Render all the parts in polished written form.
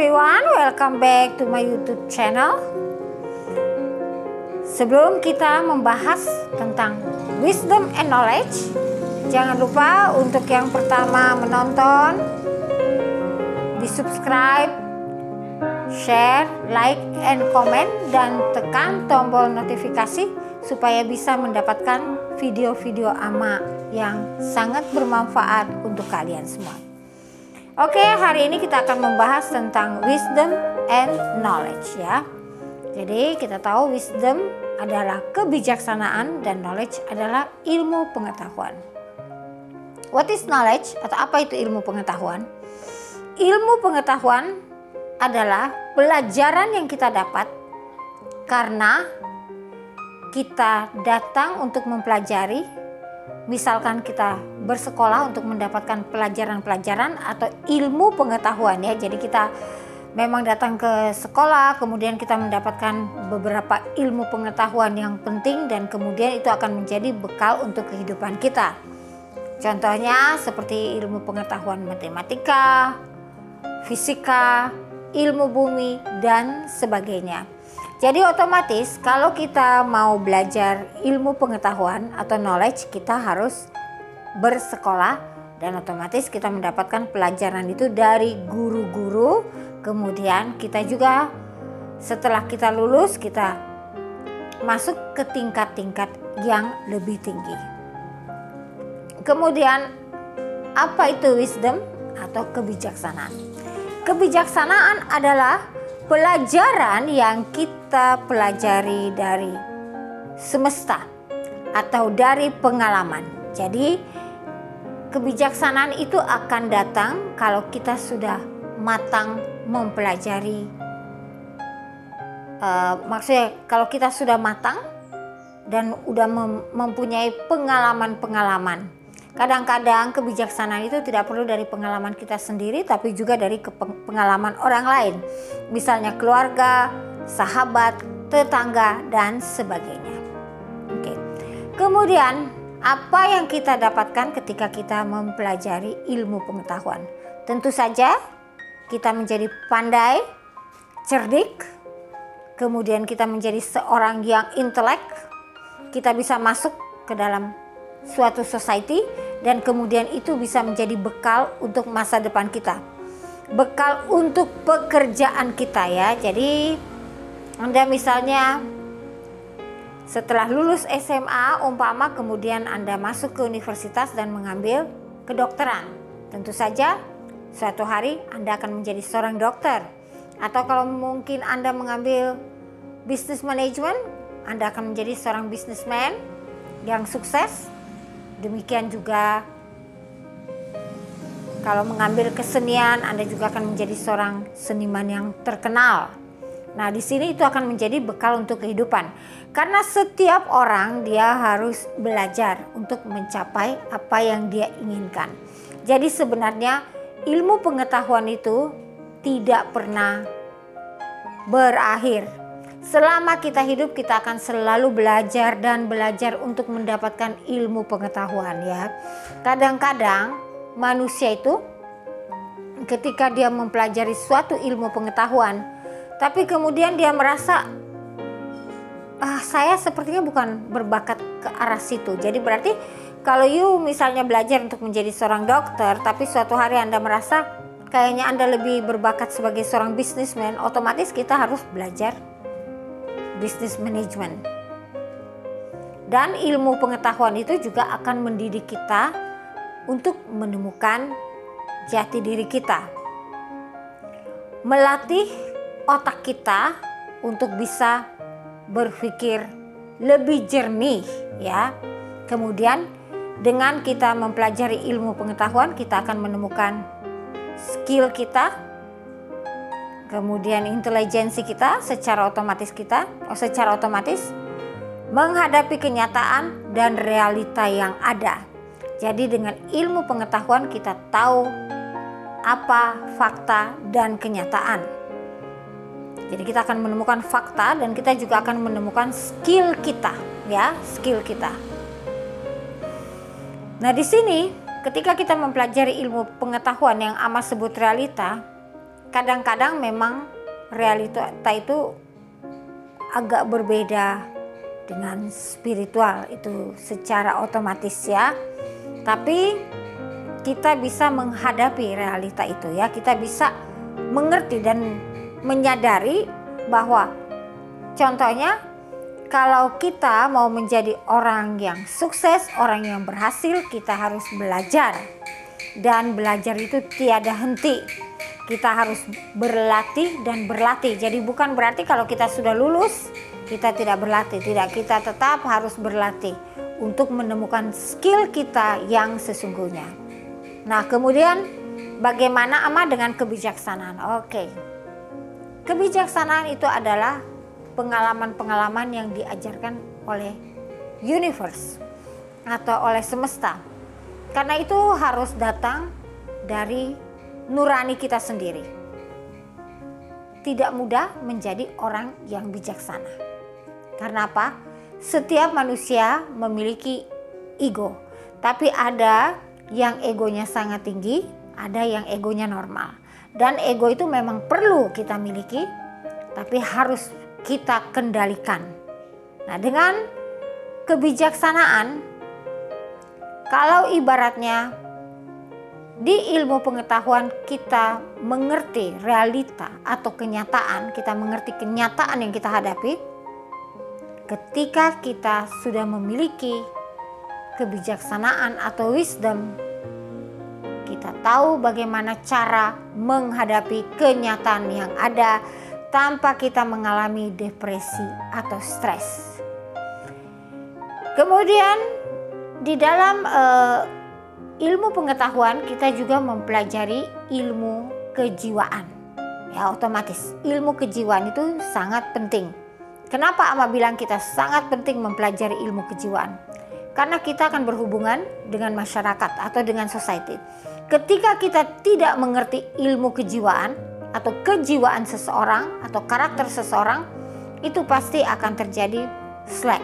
everyone, welcome back to my YouTube channel. Sebelum kita membahas tentang wisdom and knowledge, jangan lupa untuk yang pertama menonton, di subscribe, share, like, and comment, dan tekan tombol notifikasi supaya bisa mendapatkan video-video Ama yang sangat bermanfaat untuk kalian semua. Oke, hari ini kita akan membahas tentang wisdom and knowledge ya. Jadi kita tahu wisdom adalah kebijaksanaan dan knowledge adalah ilmu pengetahuan. What is knowledge atau apa itu ilmu pengetahuan? Ilmu pengetahuan adalah pelajaran yang kita dapat karena kita datang untuk mempelajari. Misalkan kita bersekolah untuk mendapatkan pelajaran-pelajaran atau ilmu pengetahuan ya. Jadi kita memang datang ke sekolah, kemudian kita mendapatkan beberapa ilmu pengetahuan yang penting dan kemudian itu akan menjadi bekal untuk kehidupan kita. Contohnya seperti ilmu pengetahuan matematika, fisika, ilmu bumi, dan sebagainya. Jadi otomatis kalau kita mau belajar ilmu pengetahuan atau knowledge, kita harus bersekolah dan otomatis kita mendapatkan pelajaran itu dari guru-guru. Kemudian kita juga setelah kita lulus, kita masuk ke tingkat-tingkat yang lebih tinggi. Kemudian apa itu wisdom atau kebijaksanaan? Kebijaksanaan adalah pelajaran yang kita pelajari dari semesta atau dari pengalaman. Jadi kebijaksanaan itu akan datang kalau kita sudah matang mempelajari. Maksudnya kalau kita sudah matang dan udah mempunyai pengalaman-pengalaman. Kadang-kadang kebijaksanaan itu tidak perlu dari pengalaman kita sendiri, tapi juga dari pengalaman orang lain. Misalnya keluarga, sahabat, tetangga, dan sebagainya. Oke. Kemudian, apa yang kita dapatkan ketika kita mempelajari ilmu pengetahuan? Tentu saja kita menjadi pandai, cerdik, kemudian kita menjadi seorang yang intelek, kita bisa masuk ke dalam suatu society dan kemudian itu bisa menjadi bekal untuk masa depan kita, bekal untuk pekerjaan kita ya. Jadi Anda misalnya setelah lulus SMA umpama kemudian Anda masuk ke universitas dan mengambil kedokteran, tentu saja suatu hari Anda akan menjadi seorang dokter. Atau kalau mungkin Anda mengambil business management, Anda akan menjadi seorang businessman yang sukses. Demikian juga kalau mengambil kesenian, Anda juga akan menjadi seorang seniman yang terkenal. Nah, di sini itu akan menjadi bekal untuk kehidupan. Karena setiap orang dia harus belajar untuk mencapai apa yang dia inginkan. Jadi sebenarnya ilmu pengetahuan itu tidak pernah berakhir. Selama kita hidup kita akan selalu belajar dan belajar untuk mendapatkan ilmu pengetahuan ya. Kadang-kadang manusia itu ketika dia mempelajari suatu ilmu pengetahuan, tapi kemudian dia merasa saya sepertinya bukan berbakat ke arah situ. Jadi berarti kalau you misalnya belajar untuk menjadi seorang dokter, tapi suatu hari Anda merasa kayaknya Anda lebih berbakat sebagai seorang businessman, otomatis kita harus belajar business management. Dan ilmu pengetahuan itu juga akan mendidik kita untuk menemukan jati diri kita. Melatih otak kita untuk bisa berpikir lebih jernih ya. Kemudian dengan kita mempelajari ilmu pengetahuan, kita akan menemukan skill kita, kemudian intelijensi kita secara otomatis menghadapi kenyataan dan realita yang ada. Jadi dengan ilmu pengetahuan kita tahu apa fakta dan kenyataan. Jadi kita akan menemukan fakta dan kita juga akan menemukan skill kita ya, skill kita. Nah, di sini ketika kita mempelajari ilmu pengetahuan yang Ama sebut realita, kadang-kadang memang realita itu agak berbeda dengan spiritual, itu secara otomatis ya. Tapi kita bisa menghadapi realita itu ya, kita bisa mengerti dan menyadari bahwa contohnya kalau kita mau menjadi orang yang sukses, orang yang berhasil, kita harus belajar. Dan belajar itu tiada henti. Kita harus berlatih dan berlatih. Jadi bukan berarti kalau kita sudah lulus, kita tidak berlatih. Tidak, kita tetap harus berlatih untuk menemukan skill kita yang sesungguhnya. Nah, kemudian bagaimana dengan kebijaksanaan? Oke. Kebijaksanaan itu adalah pengalaman-pengalaman yang diajarkan oleh universe atau oleh semesta. Karena itu harus datang dari nurani kita sendiri. Tidak mudah menjadi orang yang bijaksana. Karena apa? Setiap manusia memiliki ego. Tapi ada yang egonya sangat tinggi, ada yang egonya normal. Dan ego itu memang perlu kita miliki, tapi harus kita kendalikan. Nah, dengan kebijaksanaan, kalau ibaratnya di ilmu pengetahuan kita mengerti realita atau kenyataan, kita mengerti kenyataan yang kita hadapi, ketika kita sudah memiliki kebijaksanaan atau wisdom, kita tahu bagaimana cara menghadapi kenyataan yang ada tanpa kita mengalami depresi atau stres. Kemudian di dalam ilmu pengetahuan kita juga mempelajari ilmu kejiwaan. Ya, otomatis ilmu kejiwaan itu sangat penting. Kenapa Ama bilang kita sangat penting mempelajari ilmu kejiwaan? Karena kita akan berhubungan dengan masyarakat atau dengan society. Ketika kita tidak mengerti ilmu kejiwaan atau kejiwaan seseorang atau karakter seseorang, itu pasti akan terjadi slack.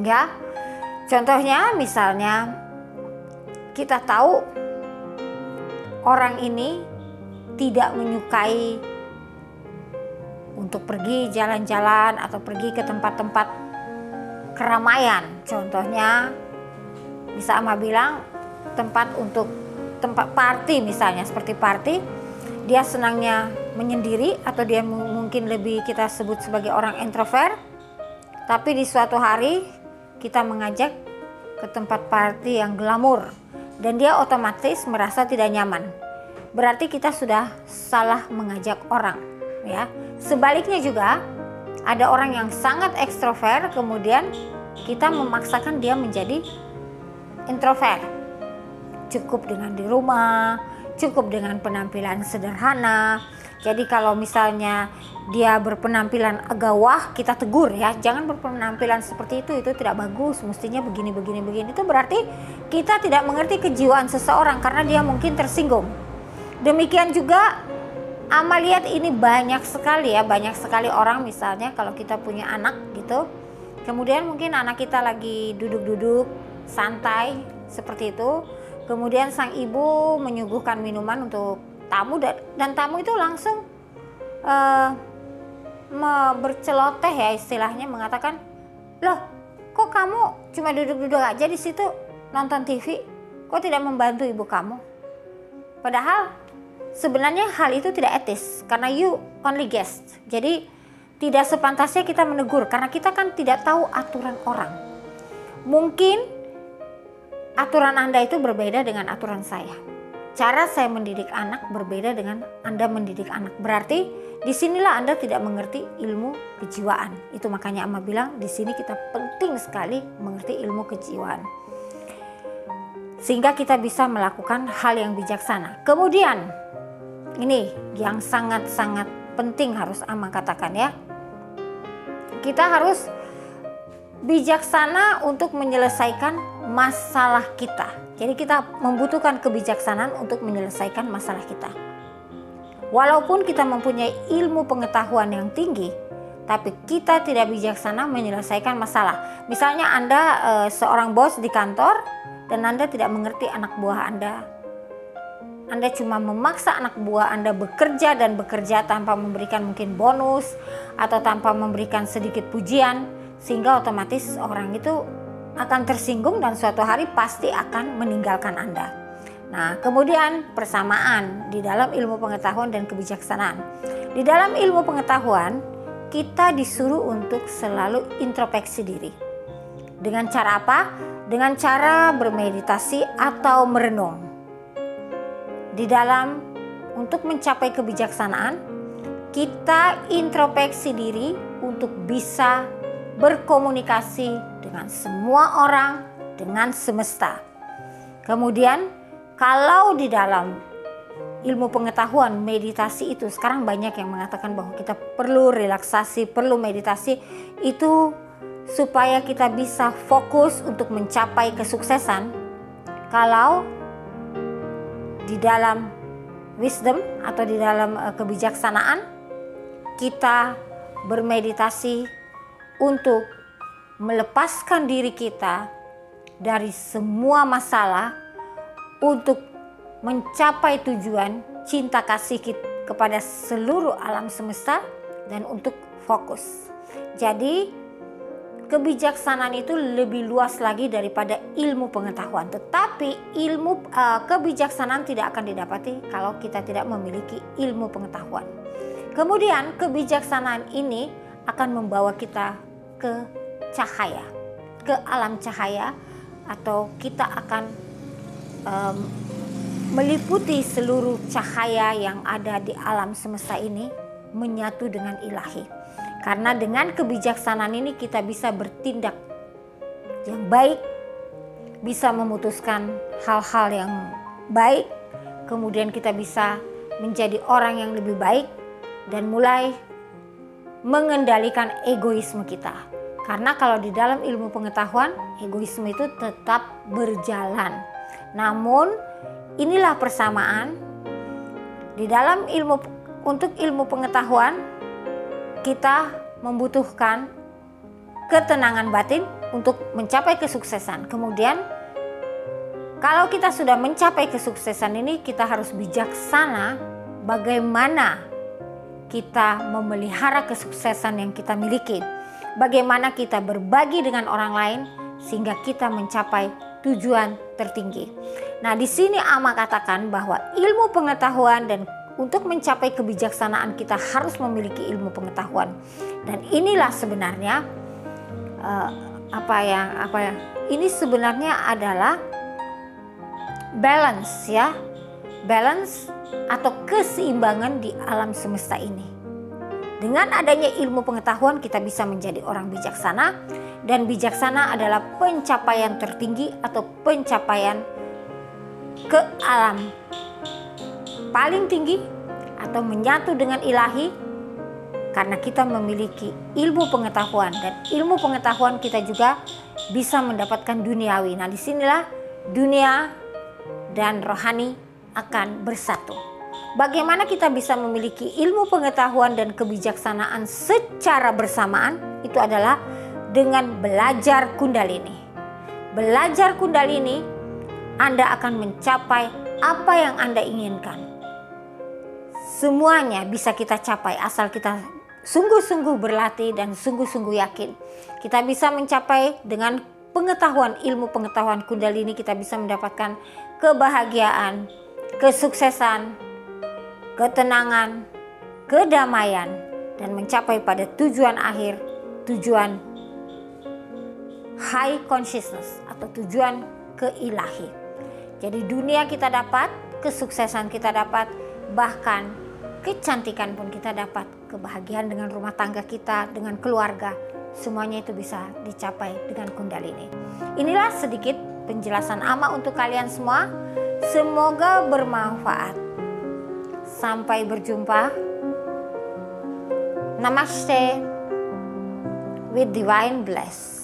Ya. Contohnya misalnya kita tahu orang ini tidak menyukai untuk pergi jalan-jalan atau pergi ke tempat-tempat keramaian. Contohnya bisa Ama bilang tempat party misalnya, seperti party. Dia senangnya menyendiri atau dia mungkin lebih kita sebut sebagai orang introvert. Tapi di suatu hari kita mengajak ke tempat party yang glamor dan dia otomatis merasa tidak nyaman. Berarti kita sudah salah mengajak orang, ya. Sebaliknya juga ada orang yang sangat ekstrovert, kemudian kita memaksakan dia menjadi introvert. Cukup dengan di rumah, cukup dengan penampilan sederhana. Jadi kalau misalnya dia berpenampilan agak wah, kita tegur ya, jangan berpenampilan seperti itu tidak bagus, mestinya begini. Itu berarti kita tidak mengerti kejiwaan seseorang karena dia mungkin tersinggung. Demikian juga Ama lihat ini banyak sekali orang misalnya kalau kita punya anak gitu. Kemudian mungkin anak kita lagi duduk-duduk santai seperti itu. Kemudian sang ibu menyuguhkan minuman untuk tamu dan tamu itu langsung berceloteh ya istilahnya, mengatakan, "Loh, kok kamu cuma duduk-duduk aja di situ nonton TV? Kok tidak membantu ibu kamu?" Padahal sebenarnya hal itu tidak etis karena you only guest. Jadi tidak sepantasnya kita menegur karena kita kan tidak tahu aturan orang. Mungkin aturan Anda itu berbeda dengan aturan saya. Cara saya mendidik anak berbeda dengan Anda mendidik anak. Berarti disinilah Anda tidak mengerti ilmu kejiwaan. Itu makanya Ama bilang di sini kita penting sekali mengerti ilmu kejiwaan. Sehingga kita bisa melakukan hal yang bijaksana. Kemudian ini yang sangat-sangat penting harus Ama katakan ya. Kita harus bijaksana untuk menyelesaikan masalah kita. Jadi kita membutuhkan kebijaksanaan untuk menyelesaikan masalah kita. Walaupun kita mempunyai ilmu pengetahuan yang tinggi, tapi kita tidak bijaksana menyelesaikan masalah. Misalnya Anda seorang bos di kantor dan Anda tidak mengerti anak buah Anda Anda cuma memaksa anak buah Anda bekerja dan bekerja tanpa memberikan mungkin bonus atau tanpa memberikan sedikit pujian, sehingga otomatis orang itu akan tersinggung dan suatu hari pasti akan meninggalkan Anda. Nah, kemudian persamaan di dalam ilmu pengetahuan dan kebijaksanaan. Di dalam ilmu pengetahuan, kita disuruh untuk selalu introspeksi diri. Dengan cara apa? Dengan cara bermeditasi atau merenung. Di dalam untuk mencapai kebijaksanaan, kita introspeksi diri untuk bisa berkomunikasi dengan semua orang, dengan semesta. Kemudian, kalau di dalam ilmu pengetahuan meditasi itu, sekarang banyak yang mengatakan bahwa kita perlu relaksasi, perlu meditasi, itu supaya kita bisa fokus untuk mencapai kesuksesan. Kalau di dalam wisdom atau di dalam kebijaksanaan, kita bermeditasi untuk melepaskan diri kita dari semua masalah untuk mencapai tujuan cinta kasih kita kepada seluruh alam semesta dan untuk fokus. Jadi kebijaksanaan itu lebih luas lagi daripada ilmu pengetahuan. Tetapi ilmu kebijaksanaan tidak akan didapati kalau kita tidak memiliki ilmu pengetahuan. Kemudian kebijaksanaan ini akan membawa kita ke cahaya, ke alam cahaya, atau kita akan meliputi seluruh cahaya yang ada di alam semesta ini, menyatu dengan ilahi. Karena dengan kebijaksanaan ini kita bisa bertindak yang baik, bisa memutuskan hal-hal yang baik, kemudian kita bisa menjadi orang yang lebih baik dan mulai mengendalikan egoisme kita. Karena kalau di dalam ilmu pengetahuan, egoisme itu tetap berjalan. Namun inilah persamaan di dalam untuk ilmu pengetahuan. Kita membutuhkan ketenangan batin untuk mencapai kesuksesan. Kemudian kalau kita sudah mencapai kesuksesan ini, kita harus bijaksana bagaimana kita memelihara kesuksesan yang kita miliki. Bagaimana kita berbagi dengan orang lain sehingga kita mencapai tujuan tertinggi. Nah, di sini Ama katakan bahwa ilmu pengetahuan dan untuk mencapai kebijaksanaan kita harus memiliki ilmu pengetahuan. Dan inilah sebenarnya ini sebenarnya adalah balance ya. Balance atau keseimbangan di alam semesta ini. Dengan adanya ilmu pengetahuan kita bisa menjadi orang bijaksana, dan bijaksana adalah pencapaian tertinggi atau pencapaian ke alam paling tinggi atau menyatu dengan ilahi, karena kita memiliki ilmu pengetahuan, dan ilmu pengetahuan kita juga bisa mendapatkan duniawi. Nah, disinilah dunia dan rohani akan bersatu. Bagaimana kita bisa memiliki ilmu pengetahuan dan kebijaksanaan secara bersamaan? Itu adalah dengan belajar Kundalini. Belajar Kundalini, Anda akan mencapai apa yang Anda inginkan. Semuanya bisa kita capai asal kita sungguh-sungguh berlatih dan sungguh-sungguh yakin. Kita bisa mencapai dengan pengetahuan, ilmu pengetahuan Kundalini, kita bisa mendapatkan kebahagiaan, kesuksesan, ketenangan, kedamaian, dan mencapai pada tujuan akhir, tujuan high consciousness atau tujuan keilahi. Jadi dunia kita dapat, kesuksesan kita dapat, bahkan kecantikan pun kita dapat, kebahagiaan dengan rumah tangga kita, dengan keluarga, semuanya itu bisa dicapai dengan Kundalini. Inilah sedikit penjelasan Ama untuk kalian semua. Semoga bermanfaat. Sampai berjumpa. Namaste with divine bless.